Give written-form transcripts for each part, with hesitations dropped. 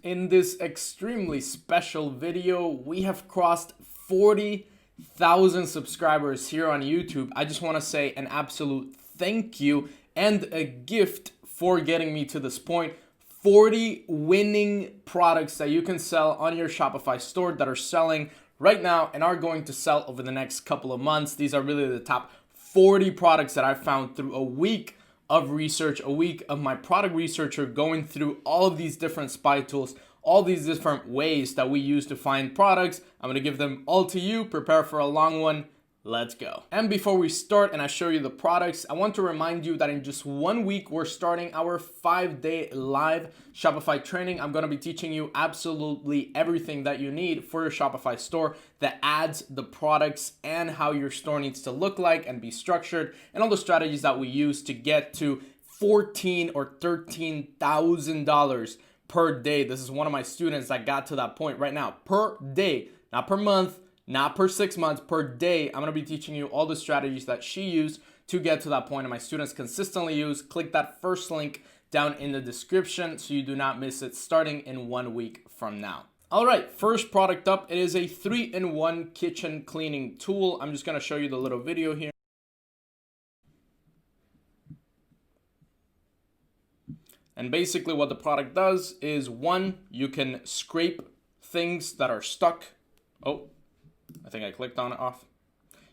In this extremely special video, we have crossed 40,000 subscribers here on YouTube. I just want to say an absolute thank you and a gift for getting me to this point. 40 winning products that you can sell on your Shopify store that are selling right now and are going to sell over the next couple of months. These are really the top 40 products that I found through a week of research, a week of my product researcher going through all of these different spy tools, all these different ways that we use to find products. I'm going to give them all to you. Prepare for a long one. Let's go. And before we start and I show you the products, I want to remind you that in just 1 week, we're starting our 5-day live Shopify training. I'm going to be teaching you absolutely everything that you need for your Shopify store, the ads, the products, and how your store needs to look like and be structured, and all the strategies that we use to get to $14,000 or $13,000 per day. This is one of my students that got to that point right now, per day, not per month, not per 6 months, per day. I'm going to be teaching you all the strategies that she used to get to that point and my students consistently use. Click that first link down in the description so you do not miss it starting in 1 week from now. All right, first product up, it is a 3-in-1 kitchen cleaning tool. I'm just going to show you the little video here. And basically what the product does is, one, you can scrape things that are stuck. Oh, I think I clicked on it off.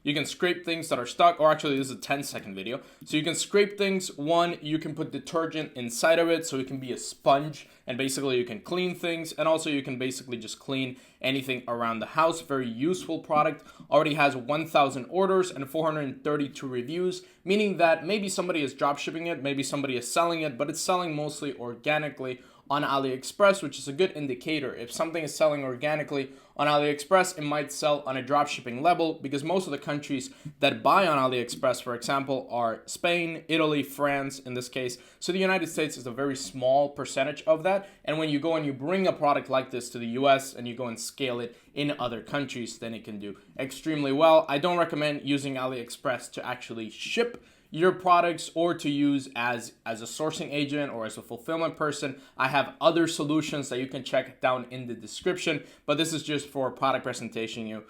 You can scrape things that are stuck, or actually this is a 10-second video. So you can scrape things. One, you can put detergent inside of it so it can be a sponge and basically you can clean things, and also you can basically just clean anything around the house. Very useful product. Already has 1,000 orders and 432 reviews, meaning that maybe somebody is drop shipping it, maybe somebody is selling it, but it's selling mostly organically on AliExpress, which is a good indicator. If something is selling organically on AliExpress, it might sell on a drop shipping level, because most of the countries that buy on AliExpress, for example, are Spain, Italy, France in this case. So the United States is a very small percentage of that. And when you go and you bring a product like this to the US and you go and scale it in other countries, then it can do extremely well. I don't recommend using AliExpress to actually ship your products or to use as a sourcing agent or as a fulfillment person. I have other solutions that you can check down in the description, but this is just for product presentation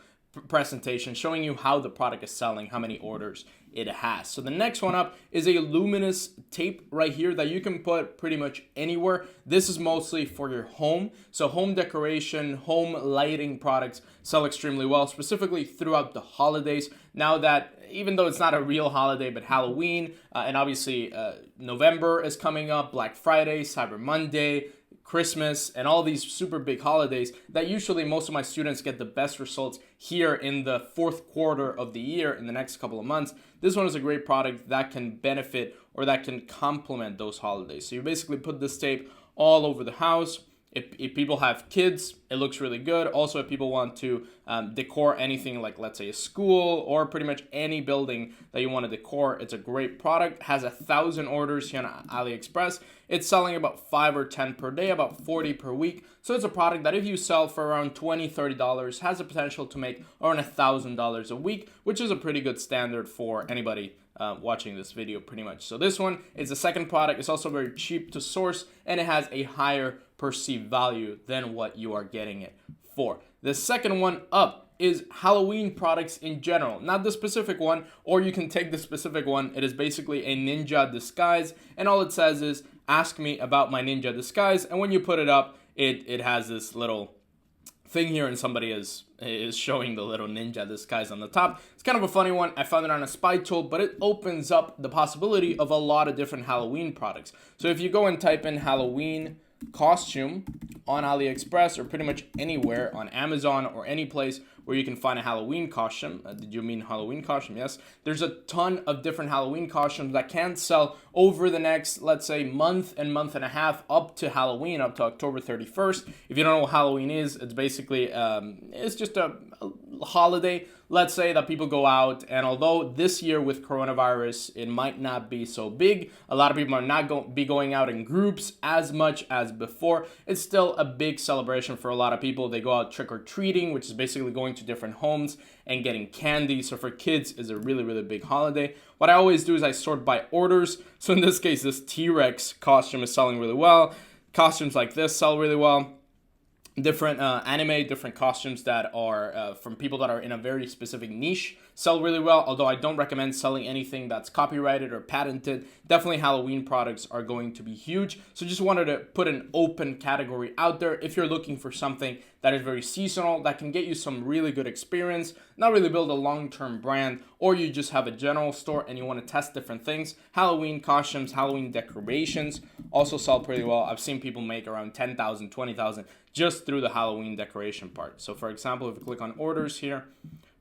showing you how the product is selling, how many orders it has. So the next one up is a luminous tape right here that you can put pretty much anywhere. This is mostly for your home. So home decoration, home lighting products sell extremely well, specifically throughout the holidays. Now that, even though it's not a real holiday, but Halloween, and obviously November is coming up, Black Friday, Cyber Monday, Christmas, and all these super big holidays, that usually most of my students get the best results here in the fourth quarter of the year, in the next couple of months. This one is a great product that can benefit or that can complement those holidays. So you basically put this tape all over the house. If people have kids, it looks really good. Also, if people want to decor anything like, let's say, a school or pretty much any building that you want to decor, it's a great product. Has 1,000 orders here on AliExpress. It's selling about 5 or 10 per day, about 40 per week. So it's a product that if you sell for around $20, $30, has the potential to make around $1,000 a week, which is a pretty good standard for anybody watching this video pretty much. So this one is the second product. It's also very cheap to source and it has a higher perceived value than what you are getting it for. The second one up is Halloween products in general, not the specific one, or you can take the specific one. It is basically a ninja disguise, and all it says is, ask me about my ninja disguise. And when you put it up, it has this little thing here, and somebody is showing the little ninja disguise on the top. It's kind of a funny one. I found it on a spy tool, but it opens up the possibility of a lot of different Halloween products. So if you go and type in Halloween costume on AliExpress or pretty much anywhere on Amazon or any place where you can find a Halloween costume. Did you mean Halloween costume? Yes. There's a ton of different Halloween costumes that can sell over the next, let's say, month and a half up to Halloween, up to October 31st. If you don't know what Halloween is, it's basically, it's just a holiday, let's say, that people go out. And although this year with coronavirus, it might not be so big, a lot of people are not going to be going out in groups as much as before. It's still a big celebration for a lot of people. They go out trick-or-treating, which is basically going to different homes and getting candy. So for kids, is a really, really big holiday. What I always do is I sort by orders. So in this case, this T-Rex costume is selling really well. Costumes like this sell really well. different anime, different costumes that are from people that are in a very specific niche sell really well, although I don't recommend selling anything that's copyrighted or patented. Definitely Halloween products are going to be huge. So just wanted to put an open category out there. If you're looking for something that is very seasonal, that can get you some really good experience, not really build a long-term brand, or you just have a general store and you want to test different things, Halloween costumes, Halloween decorations also sell pretty well. I've seen people make around 10,000, 20,000 just through the Halloween decoration part. So for example, if you click on orders here,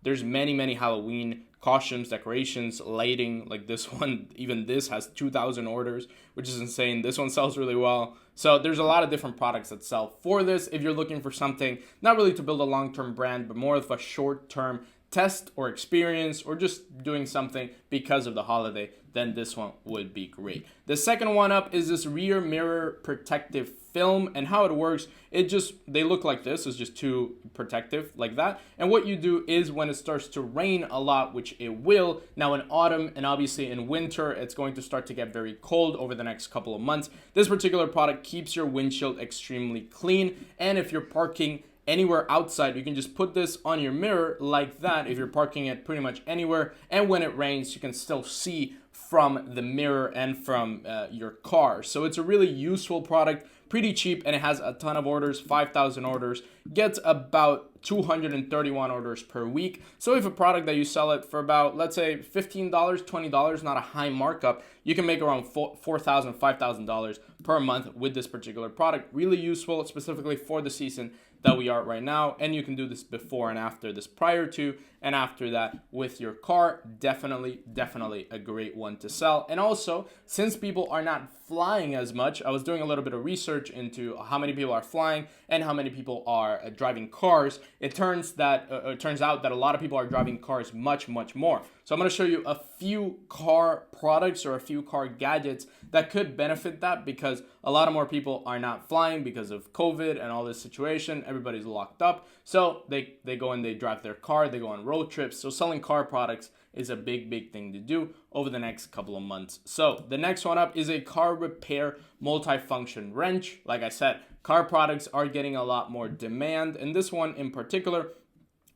there's many Halloween costumes, decorations, lighting, like this one, even this has 2,000 orders, which is insane. This one sells really well. So there's a lot of different products that sell for this. If you're looking for something, not really to build a long-term brand, but more of a short-term test or experience, or just doing something because of the holiday, then this one would be great. The second one up is this rear mirror protective film, and how it works, they look like this. It's just too protective like that. And what you do is when it starts to rain a lot, which it will now in autumn and obviously in winter, it's going to start to get very cold over the next couple of months. This particular product keeps your windshield extremely clean, and if you're parking anywhere outside, you can just put this on your mirror like that if you're parking it pretty much anywhere, and when it rains you can still see from the mirror and from your car. So it's a really useful product, pretty cheap, and it has a ton of orders, 5,000 orders, gets about 231 orders per week. So if a product that you sell it for about, let's say $15, $20, not a high markup, you can make around $4,000, $5,000 per month with this particular product. Really useful, specifically for the season that we are right now, and you can do this before and after, this prior to and after that with your car. Definitely a great one to sell. And also, since people are not flying as much, I was doing a little bit of research into how many people are flying and how many people are driving cars. It turns out that a lot of people are driving cars much more. So I'm going to show you a few car products or a few car gadgets that could benefit that, because a lot of more people are not flying because of COVID and all this situation. Everybody's locked up. So they go and they drive their car, they go on road trips. So selling car products is a big thing to do over the next couple of months. So the next one up is a car repair multifunction wrench. Like I said, car products are getting a lot more demand, and this one in particular,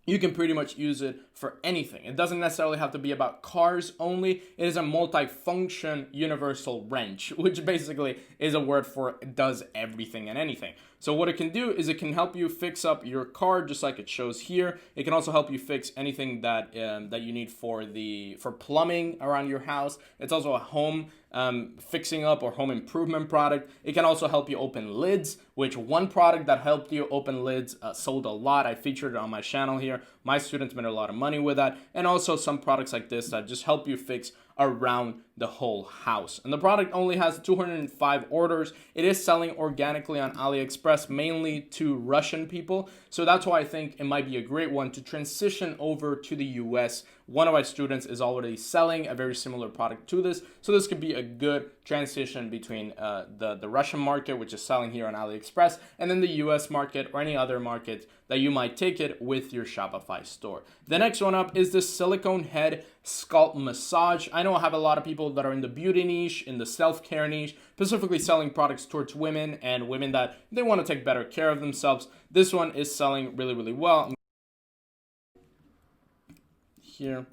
you can pretty much use it for anything. It doesn't necessarily have to be about cars only. It is a multi-function universal wrench, which basically is a word for it does everything and anything. So what it can do is it can help you fix up your car, just like it shows here. It can also help you fix anything that you need for plumbing around your house. It's also a home fixing up or home improvement product. It can also help you open lids, which one product that helped you open lids sold a lot. I featured it on my channel here. My students made a lot of money with that. And also some products like this that just help you fix around the whole house. And the product only has 205 orders. It is selling organically on AliExpress, mainly to Russian people. So that's why I think it might be a great one to transition over to the US. One of my students is already selling a very similar product to this. So this could be a good transition between the Russian market, which is selling here on AliExpress, and then the US market or any other market that you might take it with your Shopify store. The next one up is the silicone head scalp massage. I know I have a lot of people that are in the beauty niche, in the self-care niche, specifically selling products towards women and women that they want to take better care of themselves. This one is selling really well. Here.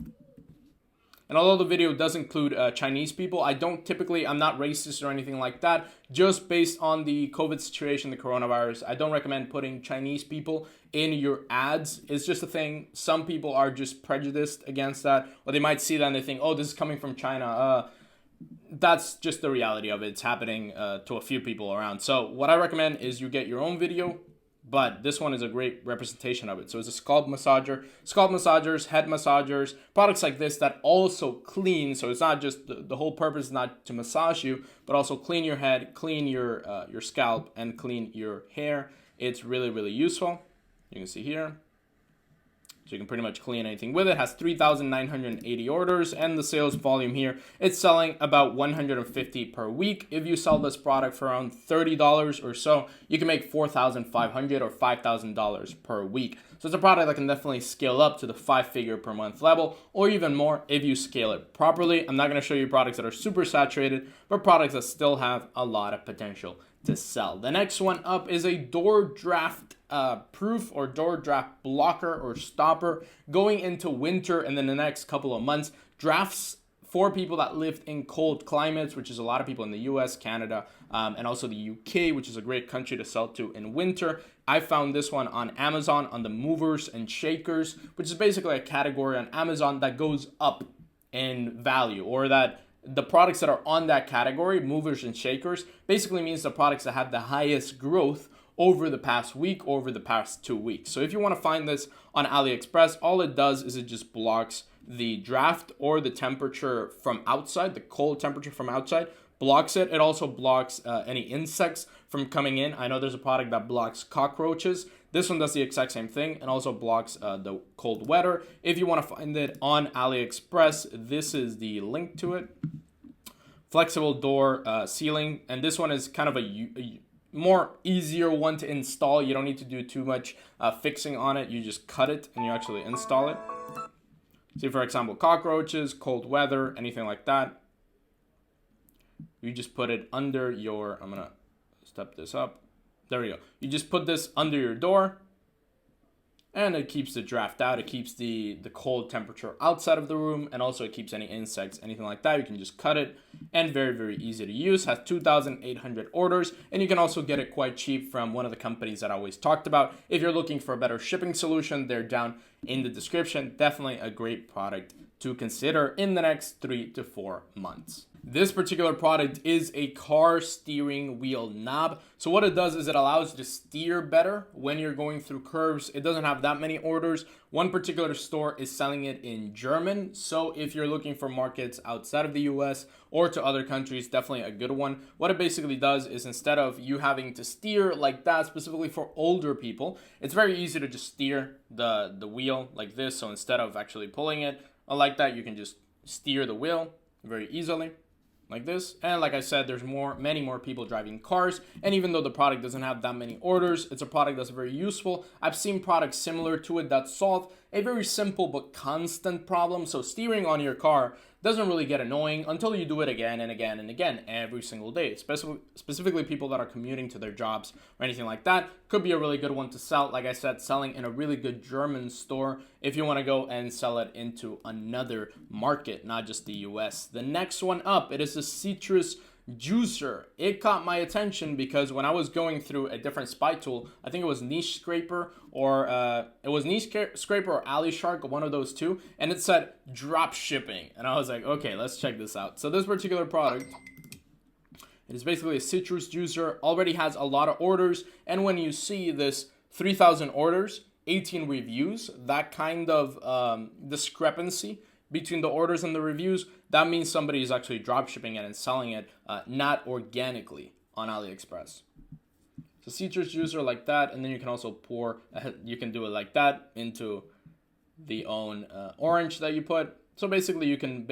And although the video does include Chinese people, I'm not racist or anything like that. Just based on the COVID situation, the coronavirus, I don't recommend putting Chinese people in your ads. It's just a thing. Some people are just prejudiced against that, or they might see that and they think, oh, this is coming from China. That's just the reality of it. It's happening to a few people around. So what I recommend is you get your own video, but this one is a great representation of it. So it's a scalp massagers, head massagers, products like this that also clean. So it's not just the whole purpose is not to massage you, but also clean your head, clean your scalp, and clean your hair. It's really useful. You can see here. So you can pretty much clean anything with it. It has 3,980 orders, and the sales volume here, it's selling about 150 per week. If you sell this product for around $30 or so, you can make $4,500 or $5,000 per week. So it's a product that can definitely scale up to the 5-figure per month level, or even more if you scale it properly. I'm not going to show you products that are super saturated, but products that still have a lot of potential. to sell. The next one up is a door draft proof or door draft blocker or stopper going into winter and then the next couple of months. Drafts for people that live in cold climates, which is a lot of people in the US, Canada, and also the UK, which is a great country to sell to in winter. I found this one on Amazon on the movers and shakers, which is basically a category on Amazon that goes up in value, or that the products that are on that category, movers and shakers, basically means the products that have the highest growth over the past week, over the past 2 weeks. So if you want to find this on AliExpress, all it does is it just blocks the draft or the temperature from outside, the cold temperature from outside, blocks it. It also blocks any insects from coming in. I know there's a product that blocks cockroaches. This one does the exact same thing and also blocks the cold weather. If you want to find it on AliExpress, this is the link to it. Flexible door sealing, and this one is kind of a more easier one to install. You don't need to do too much fixing on it. You just cut it and you actually install it. See, for example, cockroaches, cold weather, anything like that. You just put it under your, I'm gonna step this up. There we go. You just put this under your door and it keeps the draft out. It keeps the cold temperature outside of the room, and also it keeps any insects, anything like that. You can just cut it, and very, very easy to use. Has 2,800 orders, and you can also get it quite cheap from one of the companies that I always talked about. If you're looking for a better shipping solution, they're down in the description. Definitely a great product to consider in the next 3 to 4 months. This particular product is a car steering wheel knob. So what it does is it allows you to steer better when you're going through curves. It doesn't have that many orders. One particular store is selling it in German. So if you're looking for markets outside of the US or to other countries, definitely a good one. What it basically does is instead of you having to steer like that, specifically for older people, it's very easy to just steer the wheel like this. So instead of actually pulling it like that, you can just steer the wheel very easily. Like this. And like I said, there's many more people driving cars, and even though the product doesn't have that many orders, it's a product that's very useful. I've seen products similar to it that solve a very simple but constant problem. So steering on your car doesn't really get annoying until you do it again and again and again every single day. Specifically people that are commuting to their jobs or anything like that. Could be a really good one to sell. Like I said, selling in a really good German store if you want to go and sell it into another market, not just the US. The next one up, it is a citrus juicer. It caught my attention because when I was going through a different spy tool, I think it was Niche Scraper or Alley Shark, one of those two, and it said drop shipping, and I was like, okay, let's check this out. So this particular product, it is basically a citrus juicer, already has a lot of orders, and when you see this 3,000 orders, 18 reviews, that kind of discrepancy between the orders and the reviews, that means somebody is actually drop shipping it and selling it, not organically on AliExpress. So citrus juicer like that, and then you can also pour, you can do it like that into the own orange that you put. So basically you can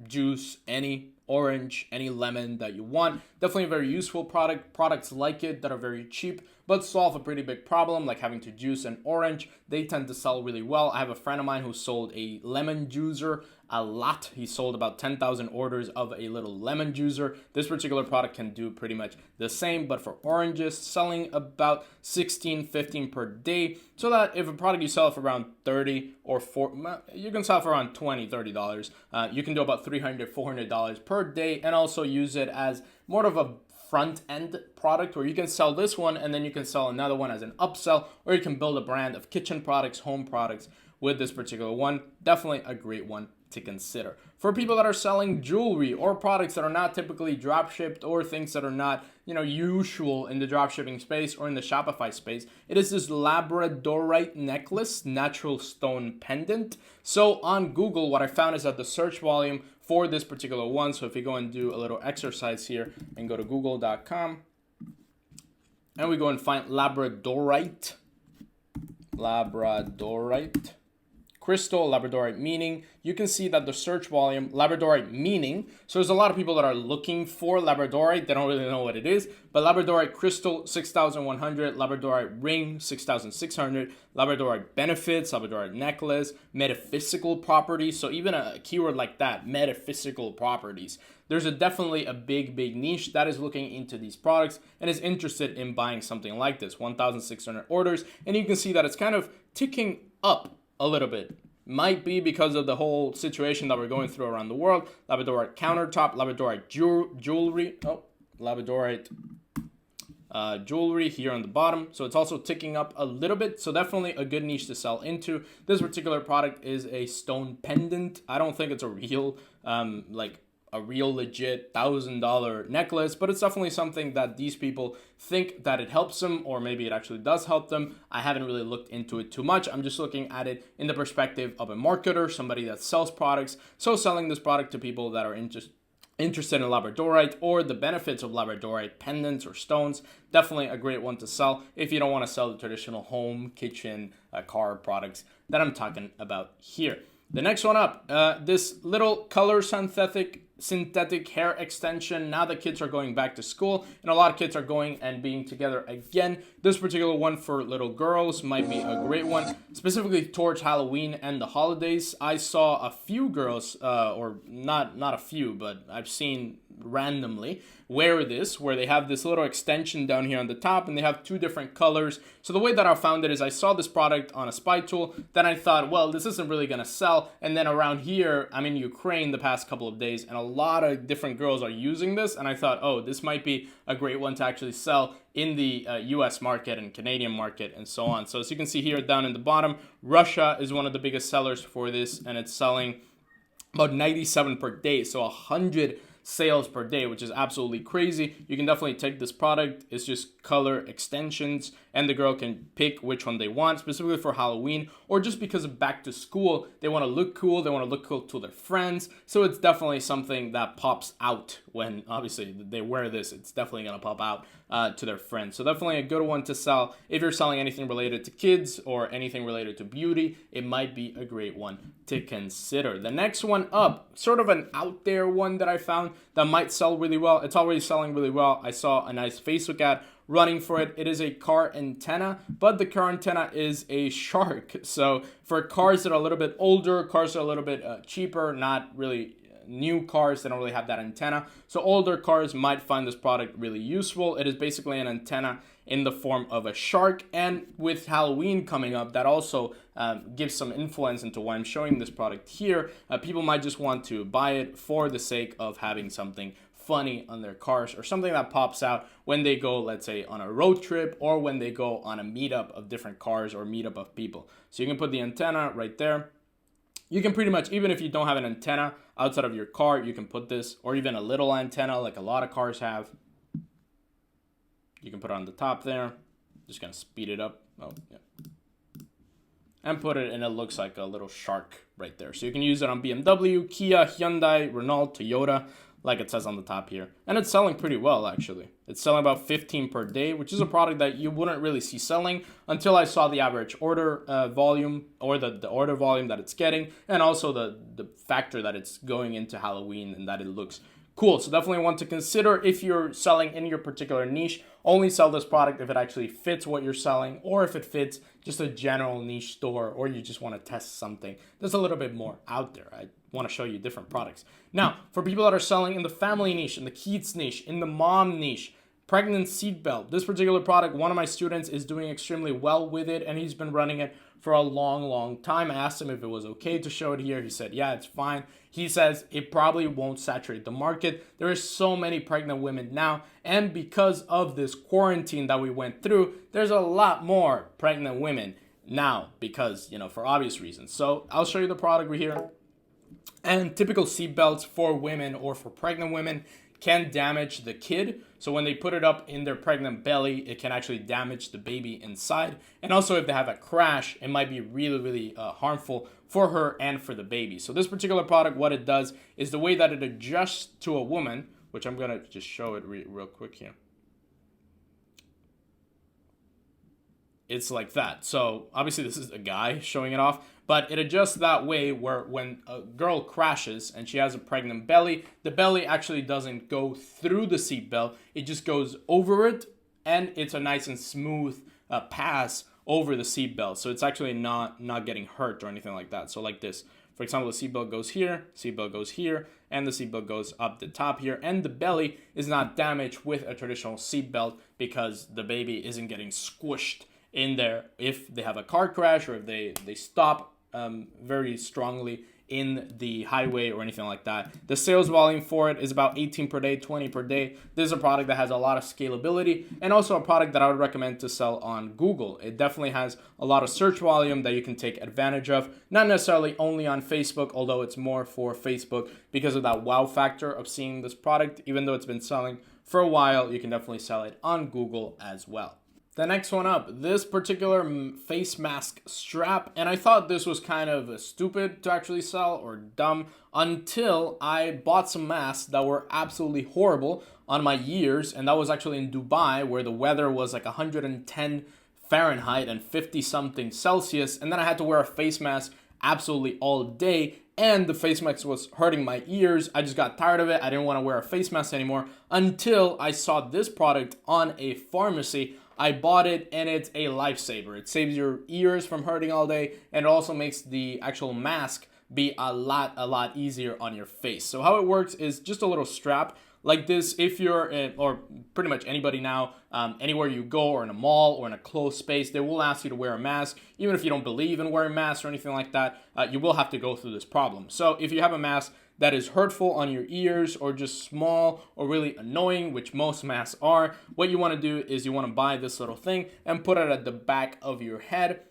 juice any orange, any lemon that you want. Definitely a very useful product. Products like it that are very cheap but solve a pretty big problem, like having to juice an orange. They tend to sell really well. I have a friend of mine who sold a lemon juicer a lot. He sold about 10,000 orders of a little lemon juicer. This particular product can do pretty much the same, but for oranges, selling about 16, 15 per day. So that if a product you sell for around 30 or 40, you can sell for around 20, $30. You can do about $300, $400 per day, and also use it as more of a front end product where you can sell this one and then you can sell another one as an upsell, or you can build a brand of kitchen products, home products with this particular one. Definitely a great one to consider. For people that are selling jewelry or products that are not typically drop shipped or things that are not, usual in the drop shipping space or in the Shopify space, it is this Labradorite Necklace, natural stone pendant. So on Google, what I found is that the search volume for this particular one, so if you go and do a little exercise here and go to google.com and we go and find Labradorite, crystal, Labradorite meaning. You can see that the search volume, Labradorite meaning. So there's a lot of people that are looking for Labradorite. They don't really know what it is. But Labradorite crystal, 6,100. Labradorite ring, 6,600. Labradorite benefits, Labradorite necklace, metaphysical properties. So even a keyword like that, metaphysical properties. There's definitely a big niche that is looking into these products and is interested in buying something like this. 1,600 orders. And you can see that it's kind of ticking up a little bit. Might be because of the whole situation that we're going through around the world. Labradorite countertop, Labradorite jewelry. Oh, Labradorite jewelry here on the bottom. So it's also ticking up a little bit. So definitely a good niche to sell into. This particular product is a stone pendant. I don't think it's a real, a real legit $1,000 necklace, but it's definitely something that these people think that it helps them, or maybe it actually does help them. I haven't really looked into it too much. I'm just looking at it in the perspective of a marketer, somebody that sells products. So selling this product to people that are interested in Labradorite or the benefits of Labradorite pendants or stones, definitely a great one to sell if you don't want to sell the traditional home, kitchen, car products that I'm talking about here. The next one up, this little color synthetic hair extension. Now the kids are going back to school and a lot of kids are going and being together again. This particular one for little girls might be a great one, specifically towards Halloween and the holidays. I saw a few girls, or not a few, but I've seen randomly wear this, where they have this little extension down here on the top and they have two different colors. So the way that I found it is I saw this product on a spy tool, then I thought, well, this isn't really gonna sell. And then around here, I'm in Ukraine the past couple of days and a lot of different girls are using this, and I thought, oh, this might be a great one to actually sell in the US market and Canadian market and so on. So as you can see here down in the bottom, Russia is one of the biggest sellers for this, and it's selling about 97 per day, so 100 sales per day, which is absolutely crazy. You can definitely take this product. It's just color extensions, and the girl can pick which one they want, specifically for Halloween, or just because of back to school, they want to look cool. They want to look cool to their friends. So it's definitely something that pops out when obviously they wear this. It's definitely going to pop out to their friends. So definitely a good one to sell. If you're selling anything related to kids or anything related to beauty, it might be a great one to consider. The next one up, sort of an out there one that I found that might sell really well. It's already selling really well. I saw a nice Facebook ad running for it. It is a car antenna, but the car antenna is a shark. So for cars that are a little bit older, cars that are a little bit cheaper, not really new cars, they don't really have that antenna. So older cars might find this product really useful. It is basically an antenna in the form of a shark, and with Halloween coming up, that also gives some influence into why I'm showing this product here. People might just want to buy it for the sake of having something funny on their cars, or something that pops out when they go, let's say, on a road trip, or when they go on a meetup of different cars or meetup of people. So you can put the antenna right there. You can pretty much, even if you don't have an antenna outside of your car, you can put this, or even a little antenna like a lot of cars have. You can put it on the top there. Just gonna speed it up. Oh, yeah. And put it, and it looks like a little shark right there. So you can use it on BMW, Kia, Hyundai, Renault, Toyota, like it says on the top here. And it's selling pretty well, actually. It's selling about 15 per day, which is a product that you wouldn't really see selling until I saw the average order volume, or the order volume that it's getting, and also the factor that it's going into Halloween and that it looks cool. So definitely want to consider, if you're selling in your particular niche, only sell this product if it actually fits what you're selling, or if it fits just a general niche store, or you just want to test something that's a little bit more out there. I want to show you different products. Now, for people that are selling in the family niche, in the kids niche, in the mom niche, pregnant seatbelt. This particular product, one of my students is doing extremely well with it, and he's been running it for a long time. I asked him if it was okay to show it here. He said, yeah, it's fine. He says it probably won't saturate the market. There is so many pregnant women now, and because of this quarantine that we went through, there's a lot more pregnant women now because, for obvious reasons. So I'll show you the product right here. And typical seatbelts for women or for pregnant women can damage the kid. So when they put it up in their pregnant belly, it can actually damage the baby inside. And also if they have a crash, it might be really harmful for her and for the baby. So this particular product, what it does is the way that it adjusts to a woman, which I'm going to just show it real quick here. it's like that. So obviously this is a guy showing it off, but it adjusts that way where when a girl crashes and she has a pregnant belly, the belly actually doesn't go through the seatbelt. It just goes over it, and it's a nice and smooth pass over the seatbelt. So it's actually not getting hurt or anything like that. So like this. For example, the seatbelt goes here, and the seatbelt goes up the top here, and the belly is not damaged with a traditional seatbelt because the baby isn't getting squished in there if they have a car crash or if they stop very strongly in the highway or anything like that. The sales volume for it is about 18 per day, 20 per day. This is a product that has a lot of scalability and also a product that I would recommend to sell on Google. It definitely has a lot of search volume that you can take advantage of, not necessarily only on Facebook, although it's more for Facebook because of that wow factor of seeing this product. Even though it's been selling for a while, you can definitely sell it on Google as well. The next one up, this particular face mask strap, and I thought this was kind of stupid to actually sell or dumb until I bought some masks that were absolutely horrible on my ears, and that was actually in Dubai where the weather was like 110 Fahrenheit and 50 something Celsius, and then I had to wear a face mask absolutely all day, and the face mask was hurting my ears. I just got tired of it. I didn't want to wear a face mask anymore until I saw this product on a pharmacy. I bought it, and it's a lifesaver. It saves your ears from hurting all day, and it also makes the actual mask be a lot easier on your face. So how it works is just a little strap like this. If you're in, or pretty much anybody now, anywhere you go or in a mall or in a closed space, they will ask you to wear a mask. Even if you don't believe in wearing masks or anything like that, you will have to go through this problem. So if you have a mask that is hurtful on your ears or just small or really annoying, which most masks are, what you want to do is you want to buy this little thing and put it at the back of your head.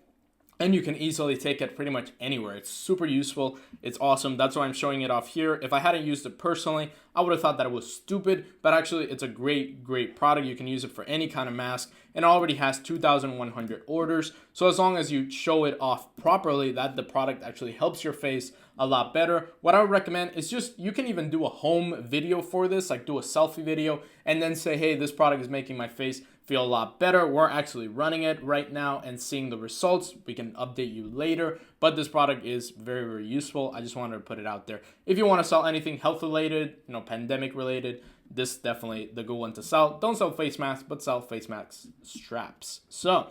And you can easily take it pretty much anywhere. It's super useful. It's awesome. That's why I'm showing it off here. If I hadn't used it personally, I would have thought that it was stupid, but actually it's a great product. You can use it for any kind of mask, and it already has 2,100 orders. So as long as you show it off properly, that the product actually helps your face a lot better. What I would recommend is just, you can even do a home video for this, like do a selfie video and then say, hey, this product is making my face feel a lot better. We're actually running it right now and seeing the results. We can update you later, but this product is very useful. I just wanted to put it out there. If you want to sell anything health related, pandemic related, this is definitely the good one to sell. Don't sell face masks, but sell face mask straps. So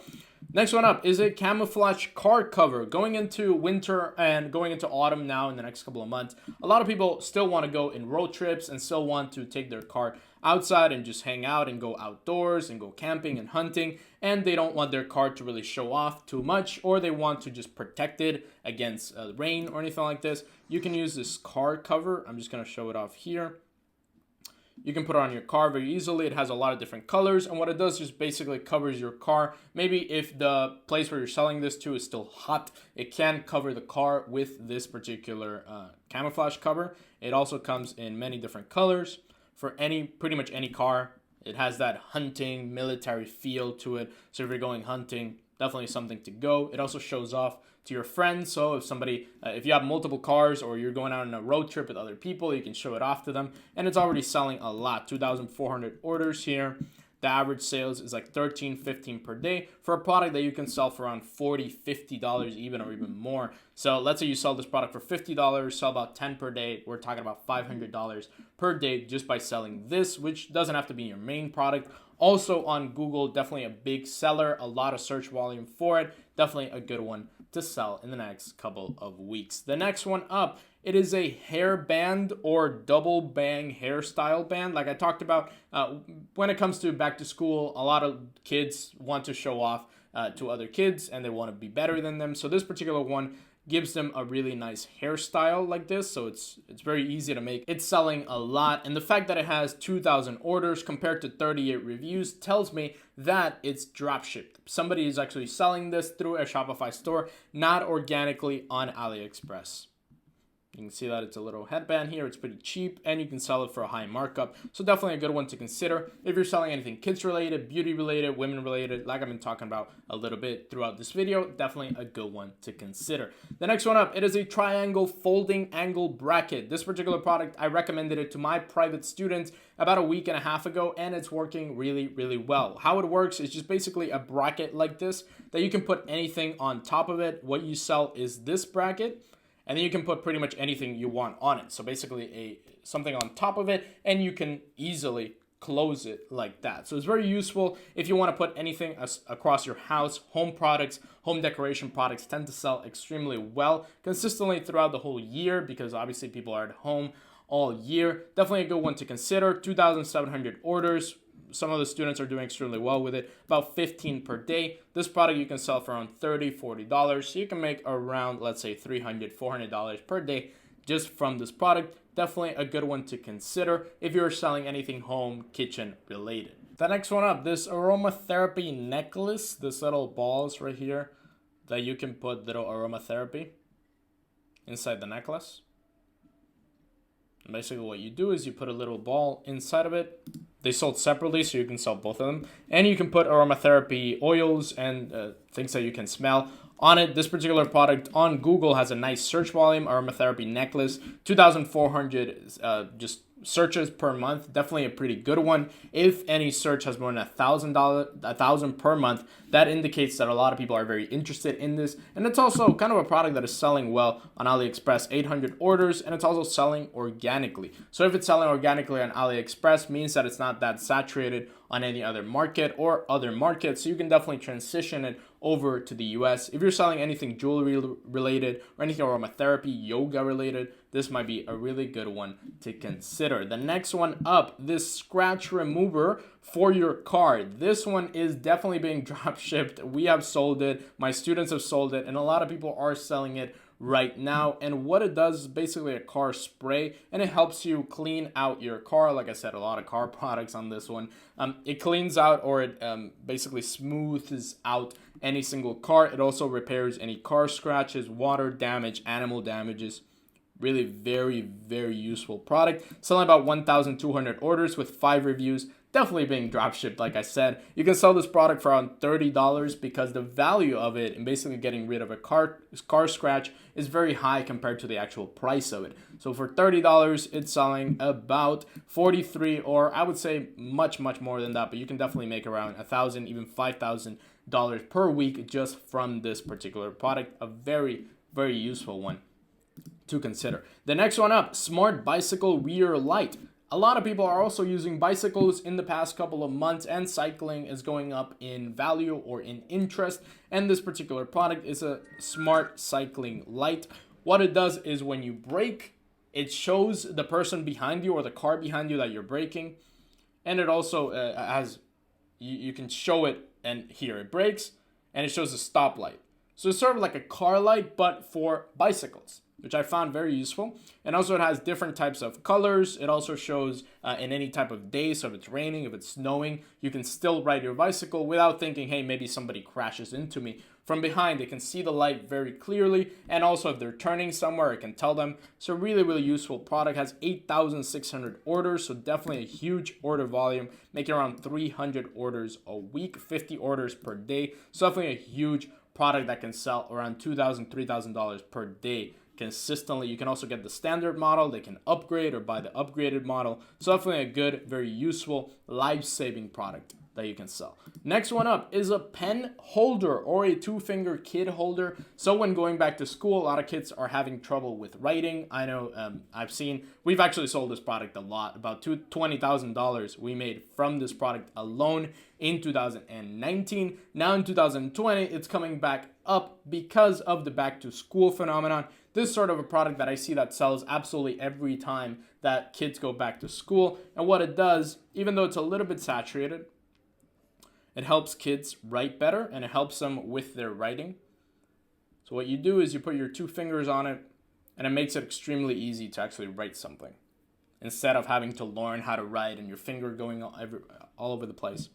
next one up is a camouflage car cover. Going into winter and going into autumn now in the next couple of months, a lot of people still want to go in road trips and still want to take their car outside and just hang out and go outdoors and go camping and hunting, and they don't want their car to really show off too much, or they want to just protect it against rain or anything like this. You can use this car cover. I'm just going to show it off here. You can put it on your car very easily. It has a lot of different colors, and what it does is basically covers your car. Maybe if the place where you're selling this to is still hot, it can cover the car with this particular camouflage cover. It also comes in many different colors for pretty much any car. It has that hunting military feel to it. So if you're going hunting, definitely something to go. It also shows off to your friends. So if you have multiple cars or you're going out on a road trip with other people, you can show it off to them. And it's already selling a lot, 2,400 orders here. The average sales is like $13, $15 per day for a product that you can sell for around $40, $50 even, or even more. So let's say you sell this product for $50, sell about 10 per day. We're talking about $500 per day just by selling this, which doesn't have to be your main product. Also on Google, definitely a big seller, a lot of search volume for it. Definitely a good one to sell in the next couple of weeks. The next one up, it is a hair band or double bang hairstyle band. Like I talked about, when it comes to back to school, a lot of kids want to show off to other kids and they want to be better than them. So this particular one gives them a really nice hairstyle like this. So it's very easy to make. It's selling a lot. And the fact that it has 2,000 orders compared to 38 reviews tells me that it's dropshipped. Somebody is actually selling this through a Shopify store, not organically on AliExpress. You can see that it's a little headband here. It's pretty cheap, and you can sell it for a high markup. So definitely a good one to consider. If you're selling anything kids related, beauty related, women related, like I've been talking about a little bit throughout this video, definitely a good one to consider. The next one up, it is a triangle folding angle bracket. This particular product, I recommended it to my private students about a week and a half ago, and it's working really, really well. How it works is just basically a bracket like this that you can put anything on top of it. What you sell is this bracket, and then you can put pretty much anything you want on it. So basically something on top of it, and you can easily close it like that. So it's very useful if you want to put anything across your house. Home products, home decoration products tend to sell extremely well consistently throughout the whole year because obviously people are at home all year. Definitely a good one to consider. 2,700 orders. Some of the students are doing extremely well with it, about 15 per day. This product you can sell for around $30, $40. So you can make around, let's say, $300, $400 per day just from this product. Definitely a good one to consider if you're selling anything home, kitchen related. The next one up, this Aromatherapy Necklace, this little balls right here that you can put little aromatherapy inside the necklace. And basically what you do is you put a little ball inside of it. They sold separately, so you can sell both of them. And you can put aromatherapy oils and things that you can smell on it. This particular product on Google has a nice search volume. Aromatherapy Necklace, 2,400 just searches per month. Definitely a pretty good one. If any search has more than $1,000 per month, that indicates that a lot of people are very interested in this. And it's also kind of a product that is selling well on AliExpress, 800 orders, and it's also selling organically. So if it's selling organically on AliExpress, means that it's not that saturated on any other market or other markets. So you can definitely transition it over to the US. If you're selling anything jewelry related or anything aromatherapy, yoga related, this might be a really good one to consider. The next one up, this scratch remover for your car. This one is definitely being drop shipped. We have sold it. My students have sold it, and a lot of people are selling it right now. And what it does is basically a car spray, and it helps you clean out your car. Like I said, a lot of car products on this one. It cleans out, or it basically smooths out any single car. It also repairs any car scratches, water damage, animal damages. Really very, very useful product. Selling about 1,200 orders with 5 reviews. Definitely being drop shipped, like I said. You can sell this product for around $30 because the value of it and basically getting rid of a car scratch is very high compared to the actual price of it. So for $30, it's selling about 43, or I would say much, much more than that, but you can definitely make around $1,000, even $5,000 per week just from this particular product. A very, very useful one to consider. The next one up, smart bicycle rear light. A lot of people are also using bicycles in the past couple of months, and cycling is going up in value or in interest. And this particular product is a smart cycling light. What it does is when you brake, it shows the person behind you or the car behind you that you're braking. And it also has, you can show it, and here it brakes, and it shows a stoplight. So it's sort of like a car light, but for bicycles, which I found very useful. And also it has different types of colors. It also shows in any type of day. So if it's raining, if it's snowing, you can still ride your bicycle without thinking, hey, maybe somebody crashes into me. From behind, they can see the light very clearly. And also if they're turning somewhere, it can tell them. So really, really useful product. Has 8,600 orders. So definitely a huge order volume, making around 300 orders a week, 50 orders per day. So definitely a huge product that can sell around $2,000, $3,000 per day consistently. You can also get the standard model. They can upgrade or buy the upgraded model. So definitely a good, very useful, life-saving product that you can sell. Next one up is a pen holder or a 2-finger kid holder. So when going back to school, a lot of kids are having trouble with writing. I know we've actually sold this product a lot, about $20,000 we made from this product alone in 2019. Now in 2020, it's coming back up because of the back to school phenomenon. This is sort of a product that I see that sells absolutely every time that kids go back to school. And what it does, even though it's a little bit saturated, it helps kids write better, and it helps them with their writing. So what you do is you put your 2 fingers on it, and it makes it extremely easy to actually write something, instead of having to learn how to write and your finger going all over the place.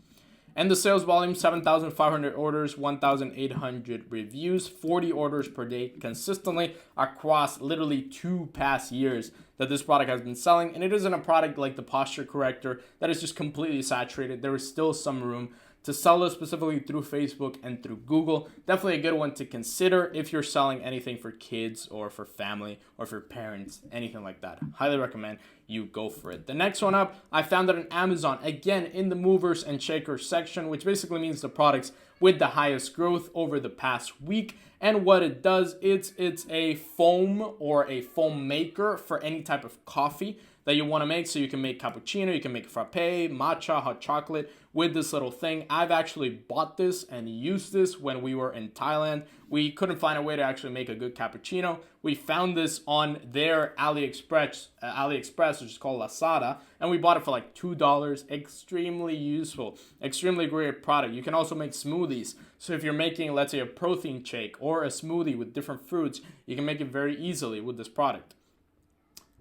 And the sales volume, 7,500 orders, 1,800 reviews, 40 orders per day consistently across literally 2 past years that this product has been selling. And it isn't a product like the posture corrector that is just completely saturated. There is still some room to sell this specifically through Facebook and through Google. Definitely a good one to consider if you're selling anything for kids or for family or for parents, anything like that. Highly recommend you go for it. The next one up, I found it on Amazon, again in the movers and shakers section, which basically means the products with the highest growth over the past week. And what it does, it's a foam or a foam maker for any type of coffee that you want to make. So you can make cappuccino, you can make frappe, matcha, hot chocolate with this little thing. I've actually bought this and used this when we were in Thailand. We couldn't find a way to actually make a good cappuccino. We found this on their AliExpress, which is called Lazada, and we bought it for like $2. Extremely useful, extremely great product. You can also make smoothies. So if you're making, let's say, a protein shake or a smoothie with different fruits, you can make it very easily with this product.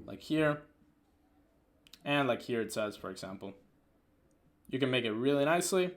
Like here. And like here it says, for example, you can make it really nicely,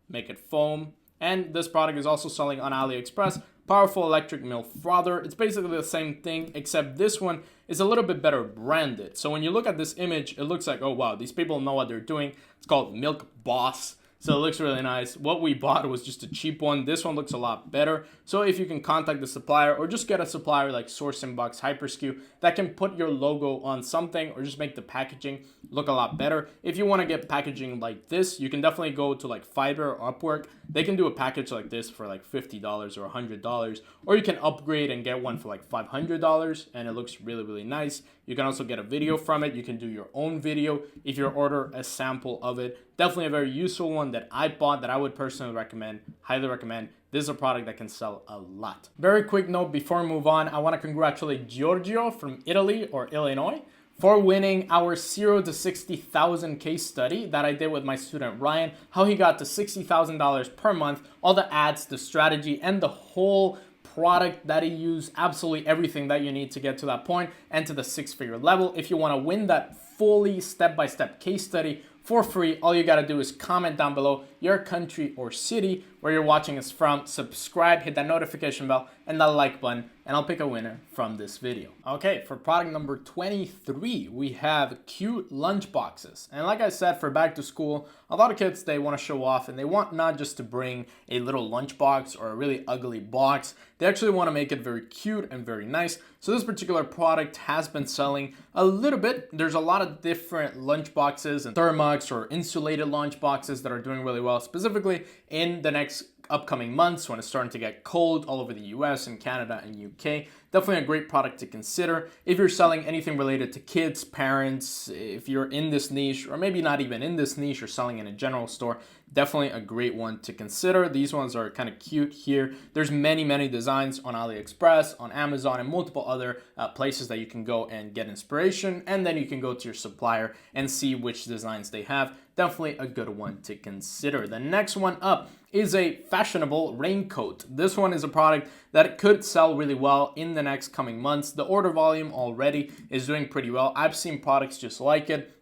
make it foam. And this product is also selling on AliExpress. Powerful electric milk frother. It's basically the same thing, except this one is a little bit better branded. So when you look at this image, it looks like, oh wow, these people know what they're doing. It's called Milk Boss. So it looks really nice. What we bought was just a cheap one. This one looks a lot better. So if you can contact the supplier or just get a supplier like Source Inbox, Hyperskew that can put your logo on something or just make the packaging look a lot better. If you want to get packaging like this, you can definitely go to like Fiverr or Upwork. They can do a package like this for like $50 or $100, or you can upgrade and get one for like $500 and it looks really, really nice. You can also get a video from it. You can do your own video if you order a sample of it. Definitely a very useful one that I bought that I would personally recommend, highly recommend. This is a product that can sell a lot. Very quick note before we move on, I want to congratulate Giorgio from Italy or Illinois for winning our 0 to 60,000 case study that I did with my student Ryan, how he got to $60,000 per month, all the ads, the strategy, and the whole product that he used, absolutely everything that you need to get to that point and to the 6-figure level. If you want to win that fully step-by-step case study for free, all you got to do is comment down below your country or city where you're watching us from, subscribe, hit that notification bell and that like button, and I'll pick a winner from this video. Okay, for product number 23, we have cute lunch boxes. And like I said, for back to school, a lot of kids, they want to show off and they want not just to bring a little lunch box or a really ugly box. They actually want to make it very cute and very nice. So this particular product has been selling a little bit. There's a lot of different lunch boxes and Thermos or insulated lunch boxes that are doing really well, specifically in the next upcoming months when it's starting to get cold all over the US and Canada and UK. Definitely a great product to consider if you're selling anything related to kids, parents, if you're in this niche, or maybe not even in this niche or selling in a general store. Definitely a great one to consider. These ones are kind of cute here. There's many designs on AliExpress, on Amazon, and multiple other places that you can go and get inspiration. And then you can go to your supplier and see which designs they have. Definitely a good one to consider. The next one up is a Fashionable Raincoat. This one is a product that could sell really well in the next coming months. The order volume already is doing pretty well. I've seen products just like it.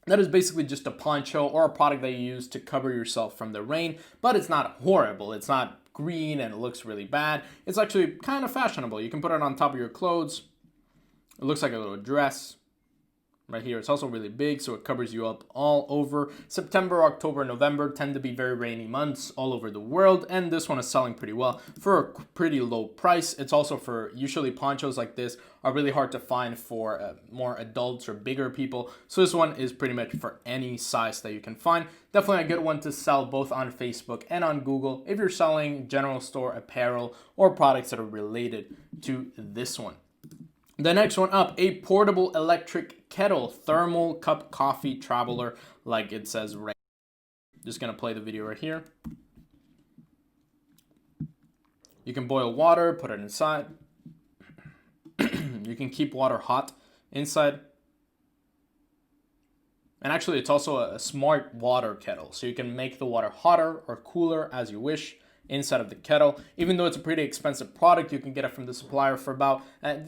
That is basically just a poncho or a product that you use to cover yourself from the rain, but it's not horrible. It's not green and it looks really bad. It's actually kind of fashionable. You can put it on top of your clothes. It looks like a little dress. Right here, it's also really big, so it covers you up all over. September, October, November tend to be very rainy months all over the world, and this one is selling pretty well for a pretty low price. It's also for, usually ponchos like this are really hard to find for more adults or bigger people, so this one is pretty much for any size that you can find. Definitely a good one to sell both on Facebook and on Google if you're selling general store apparel or products that are related to this one. The next one up, a portable electric kettle, thermal cup coffee traveler, like it says right. Just gonna play the video right here. You can boil water, put it inside. You can keep water hot inside. And actually, it's also a smart water kettle, so you can make the water hotter or cooler as you wish inside of the Kettle. Even though it's a pretty expensive product, you can get it from the supplier for about,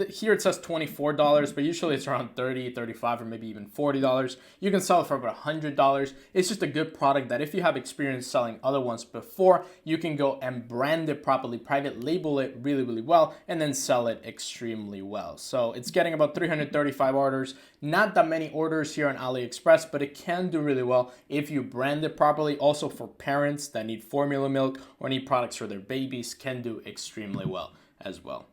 here it says $24, but usually it's around $30, $35, or maybe even $40. You can sell it for about $100. It's just a good product that if you have experience selling other ones before, you can go and brand it properly, private label it really, really well, and then sell it extremely well. So it's getting about 335 orders. Not that many orders here on AliExpress, but it can do really well if you brand it properly. Also for parents that need formula milk or need products for their babies, can do extremely well as well.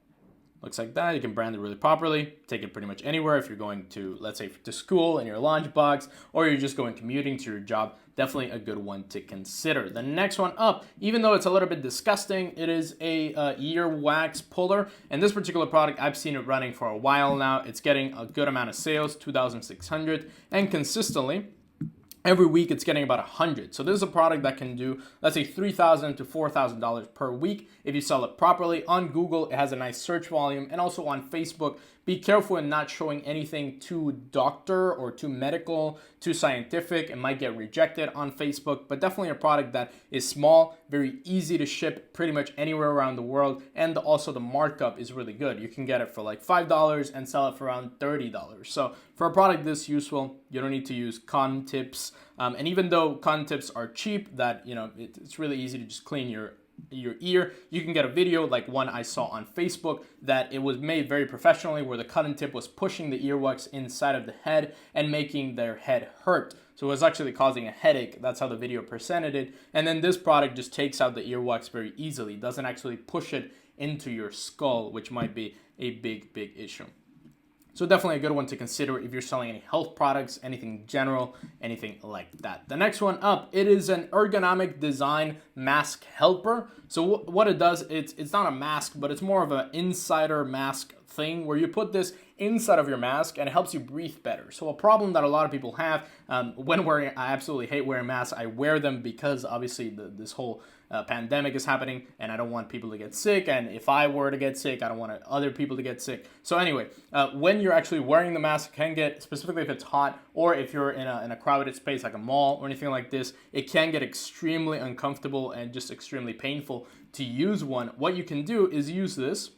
Looks like that. You can brand it really properly, take it pretty much anywhere. If you're going to, let's say, to school in your lunchbox, or you're just going commuting to your job, definitely a good one to consider. The next one up, even though it's a little bit disgusting, it is a ear wax puller. And this particular product, I've seen it running for a while now. It's getting a good amount of sales, 2,600, and consistently, every week it's getting about 100. So this is a product that can do, let's say, $3,000 to $4,000 per week if you sell it properly. On Google, it has a nice search volume, and also on Facebook. Be careful in not showing anything too doctor or too medical, too scientific. It might get rejected on Facebook, but definitely a product that is small, very easy to ship pretty much anywhere around the world. And also the markup is really good. You can get it for like $5 and sell it for around $30. So for a product this useful, you don't need to use cotton tips. And even though cotton tips are cheap, that, you know, it's really easy to just clean your ear. You can get a video like one I saw on Facebook that it was made very professionally, where the cotton tip was pushing the earwax inside of the head and making their head hurt. So it was actually causing a headache. That's how the video presented it. And then this product just takes out the earwax very easily. It doesn't actually push it into your skull, which might be a big issue. So definitely a good one to consider if you're selling any health products, anything general, anything like that. The next one up, it is an ergonomic design mask helper. So what it does, it's not a mask, but it's more of an insider mask thing where you put this inside of your mask and it helps you breathe better. So a problem that a lot of people have when wearing, I absolutely hate wearing masks. I wear them because obviously this whole pandemic is happening and I don't want people to get sick. And if I were to get sick, I don't want other people to get sick. So anyway, when you're actually wearing the mask, it can get, specifically if it's hot or if you're in a crowded space like a mall or anything like this, it can get extremely uncomfortable and just extremely painful to use one. What you can do is use this.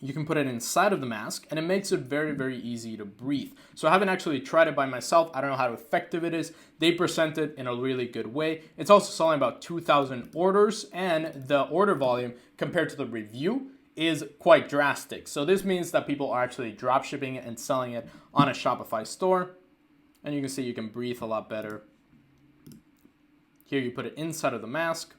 You can put it inside of the mask and it makes it very easy to breathe. So I haven't actually tried it by myself. I don't know how effective it is. They present it in a really good way. It's also selling about 2,000 orders, and the order volume compared to the review is quite drastic. So this means that people are actually drop shipping it and selling it on a Shopify store. And you can see you can breathe a lot better. Here you put it inside of the mask.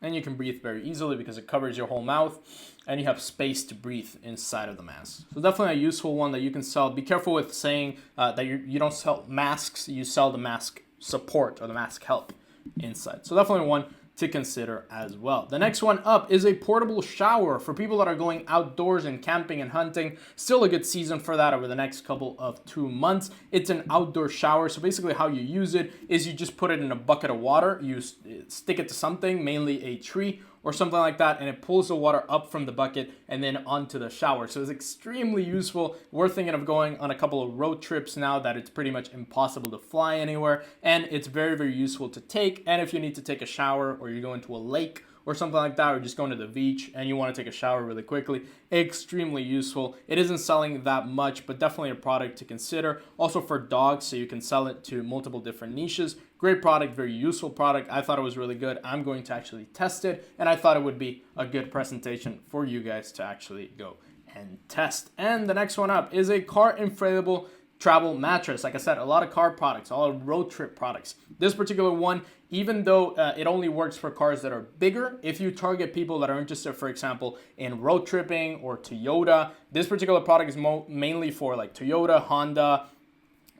And you can breathe very easily because it covers your whole mouth and you have space to breathe inside of the mask. So definitely a useful one that you can sell. Be careful with saying that you don't sell masks, you sell the mask support or the mask help inside. So definitely one to consider as well. The next one up is a portable shower for people that are going outdoors and camping and hunting. Still a good season for that over the next couple of 2 months. It's an outdoor shower. So basically how you use it is you just put it in a bucket of water. You stick it to something, mainly a tree or something like that, and it pulls the water up from the bucket and then onto the shower. So it's extremely useful. We're thinking of going on a couple of road trips now that it's pretty much impossible to fly anywhere, and it's very useful to take. And if you need to take a shower or you're going to a lake or something like that, or just going to the beach and you want to take a shower really quickly, extremely useful. It isn't selling that much, but definitely a product to consider. Also for dogs, so you can sell it to multiple different niches. Great product, very useful product. I thought it was really good. I'm going to actually test it, and I thought it would be a good presentation for you guys to actually go and test. And the next one up is a car inflatable travel mattress. Like I said, a lot of car products, all road trip products. This particular one, even though it only works for cars that are bigger, if you target people that are interested, for example, in road tripping or Toyota, this particular product is mainly for like Toyota, Honda,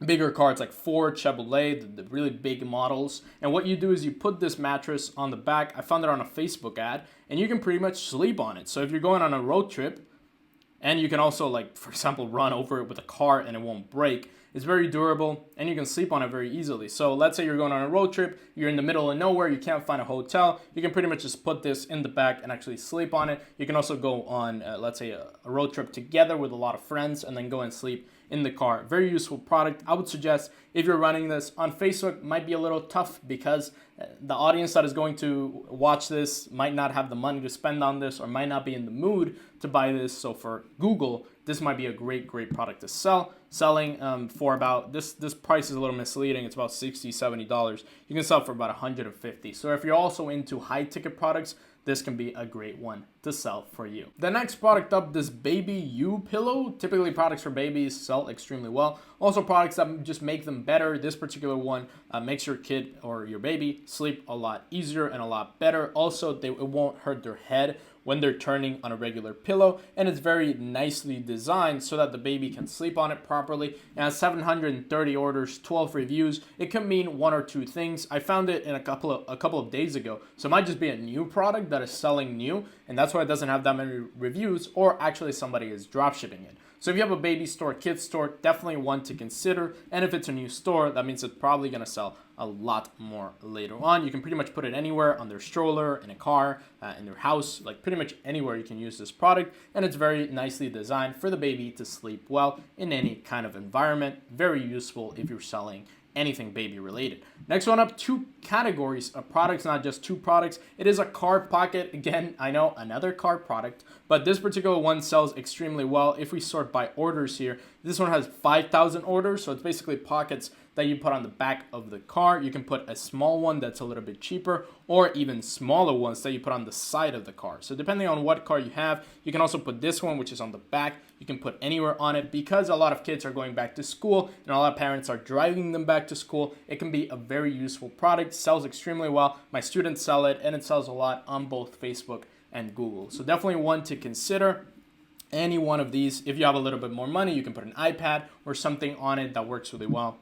bigger cars like Ford, Chevrolet, the really big models. And what you do is you put this mattress on the back. I found it on a Facebook ad, and you can pretty much sleep on it. So if you're going on a road trip, and you can also, like, for example, run over it with a car and it won't break. It's very durable, and you can sleep on it very easily. So let's say you're going on a road trip, you're in the middle of nowhere, you can't find a hotel, you can pretty much just put this in the back and actually sleep on it. You can also go on, let's say, a road trip together with a lot of friends and then go and sleep in the car. Very useful product. I would suggest if you're running this on Facebook, might be a little tough because the audience that is going to watch this might not have the money to spend on this or might not be in the mood to buy this. So for Google, this might be a great product to sell. Selling for about, this price is a little misleading. It's about $60, $70. You can sell for about $150. So if you're also into high ticket products, this can be a great one to sell for you. The next product up, this Baby U pillow. Typically products for babies sell extremely well. Also products that just make them better. This particular one makes your kid or your baby sleep a lot easier and a lot better. Also, it won't hurt their head when they're turning on a regular pillow, and it's very nicely designed so that the baby can sleep on it properly. It has 730 orders, 12 reviews. It can mean one or two things. I found it in a couple of days ago, so it might just be a new product that is selling new, and that's why it doesn't have that many reviews, or actually somebody is drop shipping it. So if you have a baby store, kids store, definitely one to consider. And if it's a new store, that means it's probably going to sell a lot more later on. You can pretty much put it anywhere, on their stroller, in a car, in their house, like pretty much anywhere you can use this product. And it's very nicely designed for the baby to sleep well in any kind of environment. Very useful if you're selling anything baby related. Next one up, two categories of products, not just two products. It is a car pocket. Again, I know another car product, but this particular one sells extremely well. If we sort by orders here, this one has 5,000 orders. So it's basically pockets that you put on the back of the car. You can put a small one that's a little bit cheaper, or even smaller ones that you put on the side of the car. So depending on what car you have, you can also put this one, which is on the back. You can put anywhere on it because a lot of kids are going back to school and a lot of parents are driving them back to school. It can be a very useful product, sells extremely well. My students sell it, and it sells a lot on both Facebook and Google. So definitely one to consider. Any one of these, if you have a little bit more money, you can put an iPad or something on it that works really well.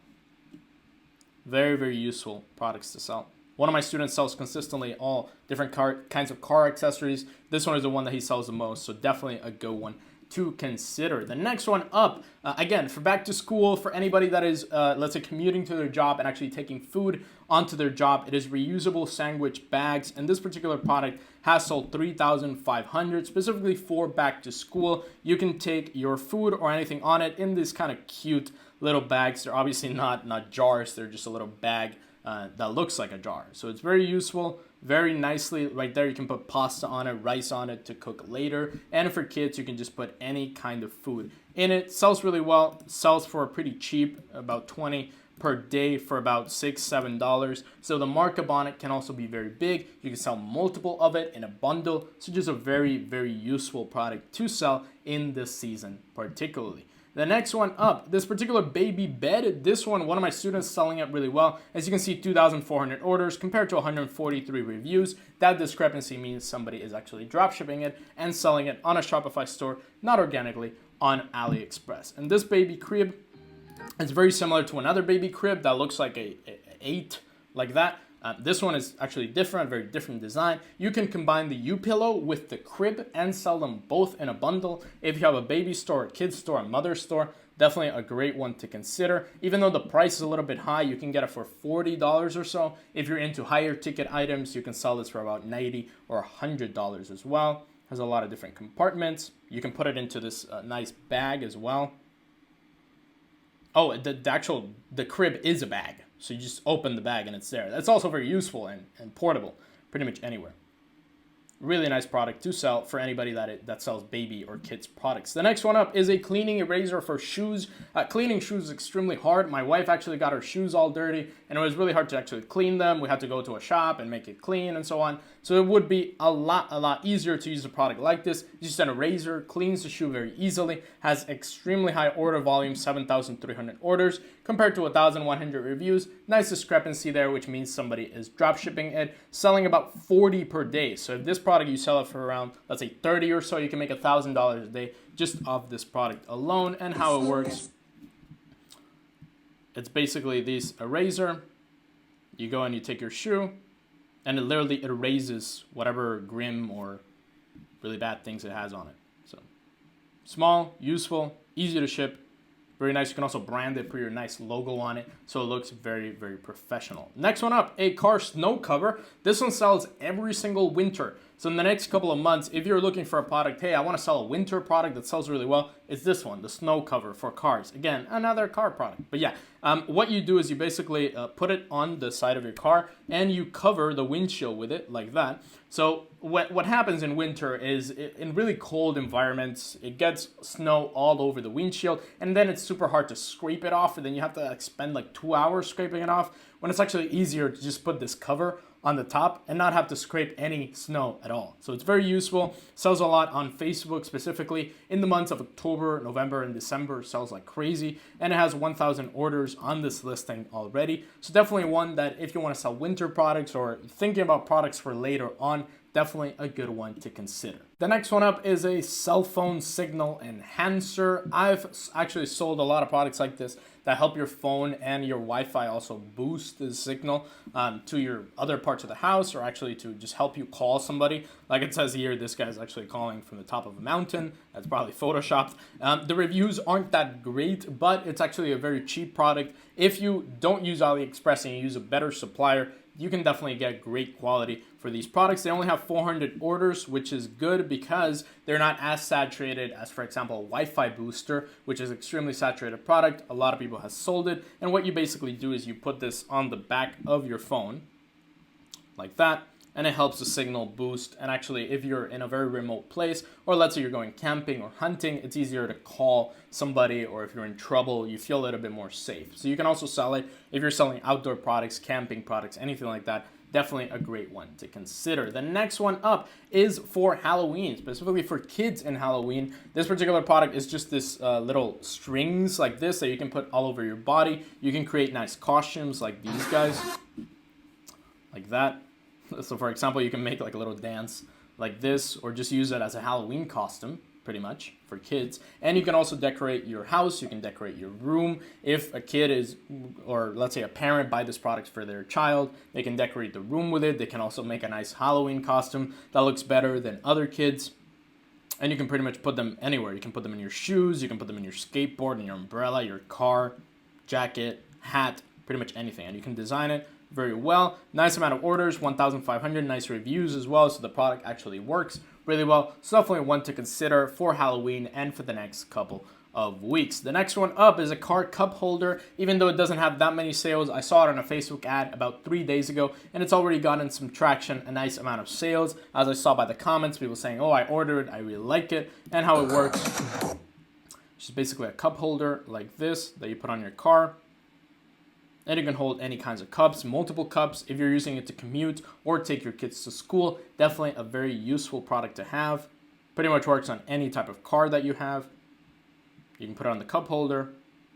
Very, very useful products to sell. One of my students sells consistently all different kinds of car accessories. This one is the one that he sells the most, so definitely a good one to consider. The next one up, again, for back to school, for anybody that is, let's say, commuting to their job and actually taking food onto their job, it is reusable sandwich bags. And this particular product has sold 3,500 specifically for back to school. You can take your food or anything on it in this kind of cute little bags. They're obviously not jars. They're just a little bag that looks like a jar. So it's very useful, very nicely right there. You can put pasta on it, rice on it to cook later. And for kids, you can just put any kind of food in it. Sells really well, sells for pretty cheap, about 20 per day for about $6-7. So the markup on it can also be very big. You can sell multiple of it in a bundle. So just a very, very useful product to sell in this season particularly. The next one up, this particular baby bed, this one of my students selling it really well. As you can see, 2,400 orders compared to 143 reviews. That discrepancy means somebody is actually drop shipping it and selling it on a Shopify store, not organically, on AliExpress. And this baby crib is very similar to another baby crib that looks like a 8, like that. This one is actually different, very different design. You can combine the U-pillow with the crib and sell them both in a bundle. If you have a baby store, a kid's store, a mother's store, definitely a great one to consider. Even though the price is a little bit high, you can get it for $40 or so. If you're into higher ticket items, you can sell this for about $90 or $100 as well. Has a lot of different compartments. You can put it into this nice bag as well. Oh, the crib is a bag. So you just open the bag and it's there. That's also very useful and portable pretty much anywhere. Really nice product to sell for anybody that sells baby or kids products. The next one up is a cleaning eraser for shoes. Cleaning shoes is extremely hard. My wife actually got her shoes all dirty, and it was really hard to actually clean them. We had to go to a shop and make it clean and so on. So it would be a lot easier to use a product like this. Just an eraser, cleans the shoe very easily, has extremely high order volume, 7,300 orders compared to 1,100 reviews. Nice discrepancy there, which means somebody is drop shipping it, selling about 40 per day. So if this product you sell it for around, let's say 30 or so, you can make $1,000 a day just off this product alone. And how it works, it's basically this eraser. You go and you take your shoe, and it literally erases whatever grim or really bad things it has on it. So small, useful, easy to ship, Very nice. You can also brand it, put your nice logo on it, so it looks very, very professional. Next one up, a car snow cover. This one sells every single winter. So in the next couple of months, if you're looking for a product, hey, I want to sell a winter product that sells really well, it's this one, the snow cover for cars. Again, another car product. But yeah, what you do is you basically put it on the side of your car and you cover the windshield with it like that. So what happens in winter is in really cold environments, it gets snow all over the windshield, and then it's super hard to scrape it off, and then you have to like spend like 2 hours scraping it off, when it's actually easier to just put this cover on the top and not have to scrape any snow at all. So it's very useful. Sells a lot on Facebook, specifically in the months of October, November, and December. Sells like crazy, and it has 1,000 orders on this listing already. So definitely one that if you want to sell winter products or thinking about products for later on, definitely a good one to consider. The next one up is a cell phone signal enhancer. I've actually sold a lot of products like this that help your phone and your Wi-Fi also boost the signal to your other parts of the house, or actually to just help you call somebody. Like it says here, this guy's actually calling from the top of a mountain. That's probably photoshopped. The reviews aren't that great, but it's actually a very cheap product. If you don't use AliExpress and you use a better supplier, you can definitely get great quality for these products. They only have 400 orders, which is good because they're not as saturated as, for example, a Wi-Fi booster, which is extremely saturated product. A lot of people have sold it. And what you basically do is you put this on the back of your phone like that, and it helps the signal boost. And actually, if you're in a very remote place, or let's say you're going camping or hunting, it's easier to call somebody, or if you're in trouble, you feel a little bit more safe. So you can also sell it if you're selling outdoor products, camping products, anything like that. Definitely a great one to consider. The next one up is for Halloween, specifically for kids in Halloween. This particular product is just this little strings like this that you can put all over your body. You can create nice costumes like these guys, like that. So for example, you can make like a little dance like this, or just use it as a Halloween costume, pretty much, for kids. And you can also decorate your house, you can decorate your room. If a kid is, or let's say a parent buy this product for their child, they can decorate the room with it. They can also make a nice Halloween costume that looks better than other kids. And you can pretty much put them anywhere. You can put them in your shoes, you can put them in your skateboard, in your umbrella, your car, jacket, hat, pretty much anything. And you can design it very well. Nice amount of orders, 1,500, nice reviews as well, so the product actually works really well. So definitely one to consider for Halloween and for the next couple of weeks. The next one up is a car cup holder. Even though it doesn't have that many sales, I saw it on a Facebook ad about 3 days ago, and it's already gotten some traction, a nice amount of sales, as I saw by the comments, people saying, oh, I ordered, I really like it, and how it works. It's just basically a cup holder like this that you put on your car. And you can hold any kinds of cups, multiple cups. If you're using it to commute or take your kids to school, definitely a very useful product to have. Pretty much works on any type of car that you have. You can put it on the cup holder,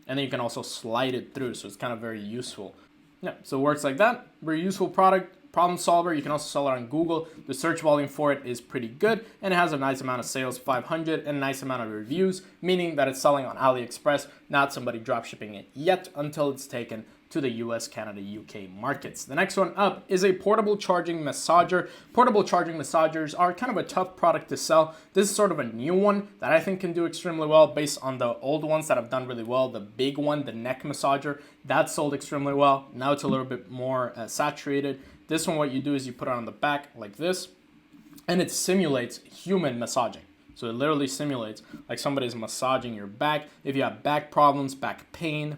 and then you can also slide it through, so it's kind of very useful. Yeah, so it works like that. Very useful product. Problem solver. You can also sell it on Google. The search volume for it is pretty good, and it has a nice amount of sales, 500, and a nice amount of reviews, meaning that it's selling on AliExpress, not somebody drop shipping it yet until it's taken to the US, Canada, UK markets. The next one up is a portable charging massager. Portable charging massagers are kind of a tough product to sell. This is sort of a new one that I think can do extremely well based on the old ones that have done really well. The big one, the neck massager, that sold extremely well. Now it's a little bit more saturated. This one, what you do is you put it on the back like this, and it simulates human massaging. So it literally simulates like somebody's massaging your back. If you have back problems, back pain,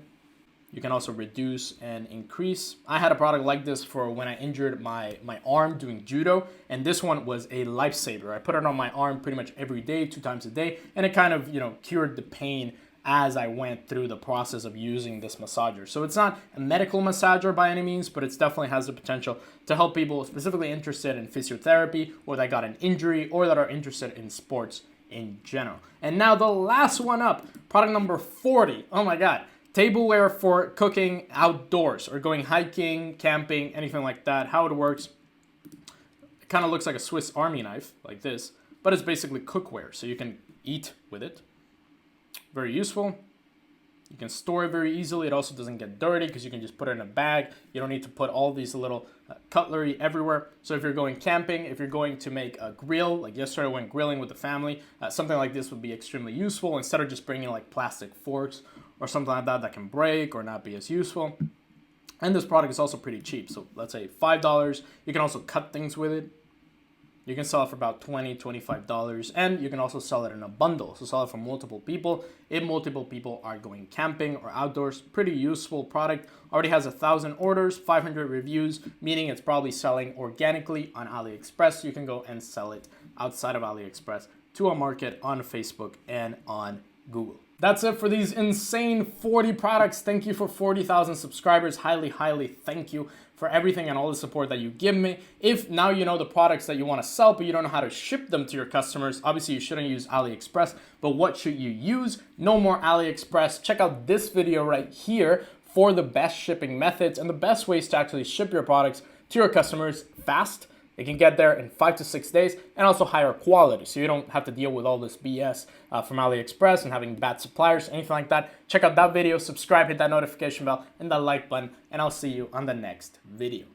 you can also reduce and increase. I had a product like this for when I injured my arm doing judo, and this one was a lifesaver. I put it on my arm pretty much every day, 2 times a day, and it kind of, cured the pain as I went through the process of using this massager. So it's not a medical massager by any means, but it definitely has the potential to help people specifically interested in physiotherapy, or that got an injury, or that are interested in sports in general. And now the last one up, product number 40. Oh my God. Tableware for cooking outdoors or going hiking, camping, anything like that. How it works, it kind of looks like a Swiss Army knife, like this, but it's basically cookware, so you can eat with it. Very useful. You can store it very easily. It also doesn't get dirty because you can just put it in a bag. You don't need to put all these little cutlery everywhere. So if you're going camping, if you're going to make a grill, like yesterday I went grilling with the family, something like this would be extremely useful instead of just bringing like plastic forks or something like that that can break or not be as useful. And this product is also pretty cheap. So let's say $5. You can also cut things with it. You can sell it for about $20, $25, and you can also sell it in a bundle. So sell it for multiple people. If multiple people are going camping or outdoors, pretty useful product. Already has 1,000 orders, 500 reviews, meaning it's probably selling organically on AliExpress. You can go and sell it outside of AliExpress to a market on Facebook and on Google. That's it for these insane 40 products. Thank you for 40,000 subscribers. Highly, highly thank you for everything and all the support that you give me. If now you know the products that you want to sell, but you don't know how to ship them to your customers, obviously you shouldn't use AliExpress, but what should you use? No more AliExpress. Check out this video right here for the best shipping methods and the best ways to actually ship your products to your customers fast. It can get there in 5 to 6 days, and also higher quality, so you don't have to deal with all this BS from AliExpress and having bad suppliers, anything like that. Check out that video, subscribe, hit that notification bell, and that like button, and I'll see you on the next video.